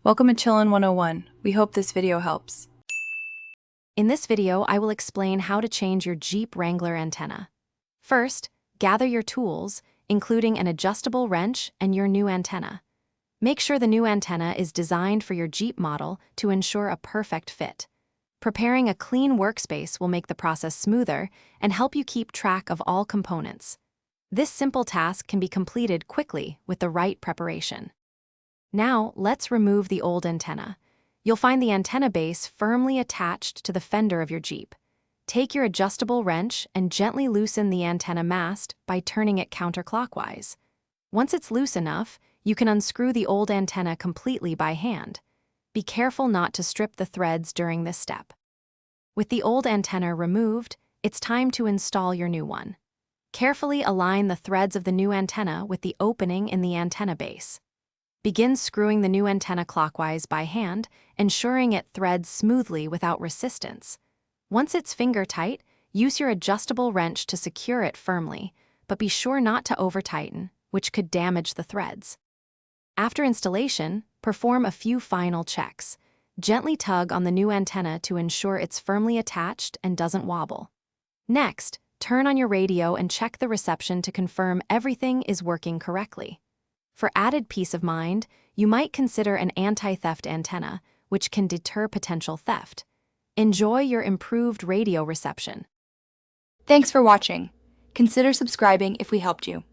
Welcome to Chillin' 101. We hope this video helps. In this video, I will explain how to change your Jeep Wrangler antenna. First, gather your tools, including an adjustable wrench and your new antenna. Make sure the new antenna is designed for your Jeep model to ensure a perfect fit. Preparing a clean workspace will make the process smoother and help you keep track of all components. This simple task can be completed quickly with the right preparation. Now, let's remove the old antenna. You'll find the antenna base firmly attached to the fender of your Jeep. Take your adjustable wrench and gently loosen the antenna mast by turning it counterclockwise. Once it's loose enough, you can unscrew the old antenna completely by hand. Be careful not to strip the threads during this step. With the old antenna removed, it's time to install your new one. Carefully align the threads of the new antenna with the opening in the antenna base. Begin screwing the new antenna clockwise by hand, ensuring it threads smoothly without resistance. Once it's finger tight, use your adjustable wrench to secure it firmly, but be sure not to over-tighten, which could damage the threads. After installation, perform a few final checks. Gently tug on the new antenna to ensure it's firmly attached and doesn't wobble. Next, turn on your radio and check the reception to confirm everything is working correctly. For added peace of mind, you might consider an anti-theft antenna, which can deter potential theft. Enjoy your improved radio reception. Thanks for watching. Consider subscribing if we helped you.